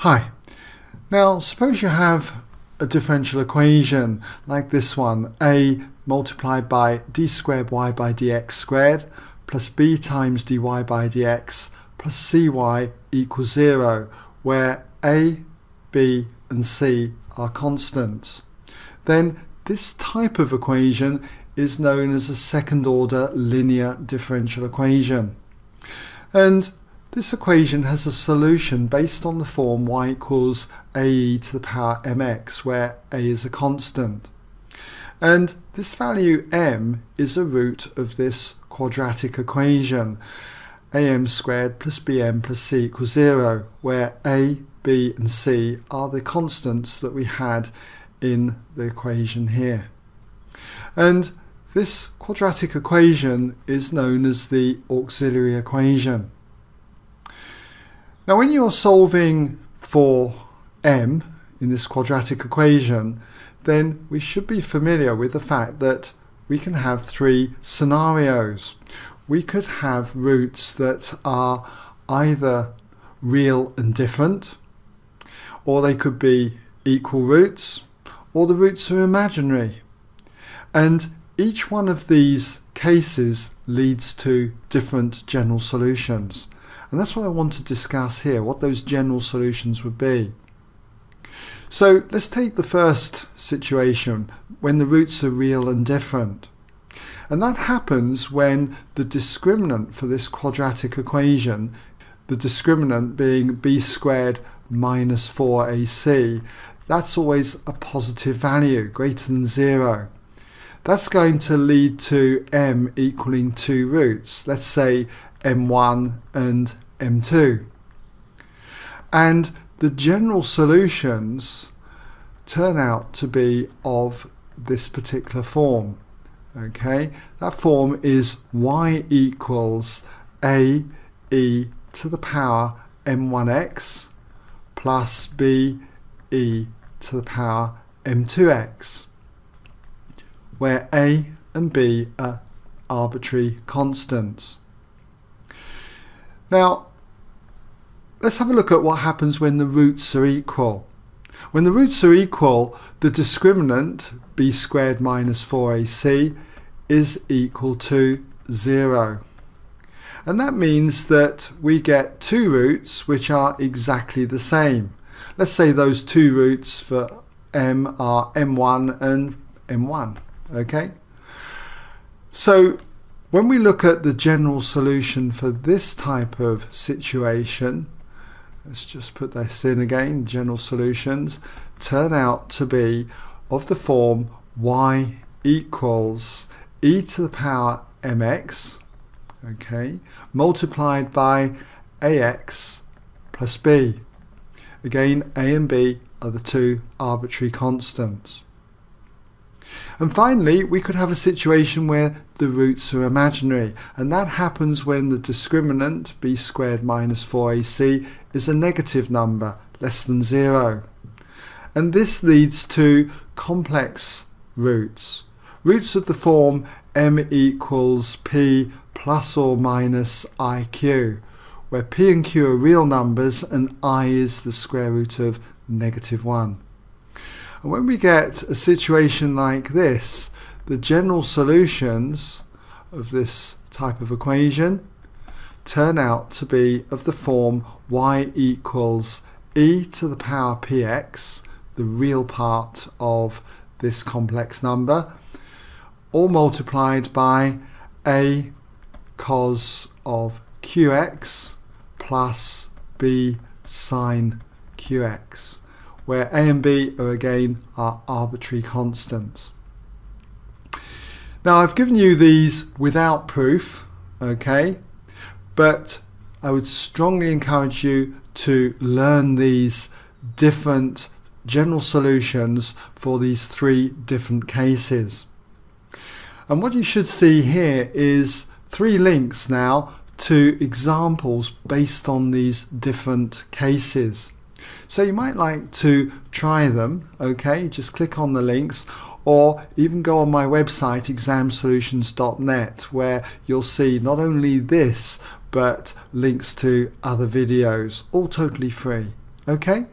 Hi. Now suppose you have a differential equation like this one, a multiplied by d squared y by dx squared plus b times dy by dx plus cy equals 0, where a, b and c are constants. Then this type of equation is known as a second order linear differential equation. And this equation has a solution based on the form y equals ae to the power mx, where a is a constant. And this value m is a root of this quadratic equation, am squared plus bm plus c equals 0, where a, b and c are the constants that we had in the equation here. And this quadratic equation is known as the auxiliary equation. Now when you're solving for m in this quadratic equation, then we should be familiar with the fact that we can have three scenarios. We could have roots that are either real and different, or they could be equal roots, or the roots are imaginary. And each one of these cases leads to different general solutions. And that's what I want to discuss here, what those general solutions would be. So let's take the first situation, when the roots are real and different. And that happens when the discriminant for this quadratic equation, the discriminant being b squared minus 4ac, that's always a positive value, greater than 0. That's going to lead to m equaling two roots, let's say m1 and m2. And the general solutions turn out to be of this particular form. Okay, that form is y equals a e to the power m1x plus b e to the power m2x, where a and b are arbitrary constants. Now let's have a look at what happens when the roots are equal. When the roots are equal, the discriminant b squared minus 4ac is equal to 0. And that means that we get two roots which are exactly the same. Let's say those two roots for m are m1 and m1. Okay? So when we look at the general solution for this type of situation, let's just put this in again, general solutions turn out to be of the form y equals e to the power mx, okay, multiplied by ax plus b. Again, a and b are the two arbitrary constants. And finally, we could have a situation where the roots are imaginary, and that happens when the discriminant b squared minus 4ac is a negative number, less than 0. And this leads to complex roots, roots of the form m equals p plus or minus iq, where p and q are real numbers and I is the square root of -1. And when we get a situation like this, the general solutions of this type of equation turn out to be of the form y equals e to the power px, the real part of this complex number, all multiplied by a cos of qx plus b sine qx, where a and b are again are arbitrary constants. Now I've given you these without proof, okay, but I would strongly encourage you to learn these different general solutions for these three different cases. And what you should see here is three links now to examples based on these different cases. So you might like to try them, okay, just click on the links, or even go on my website examsolutions.net, where you'll see not only this but links to other videos, all totally free. Okay?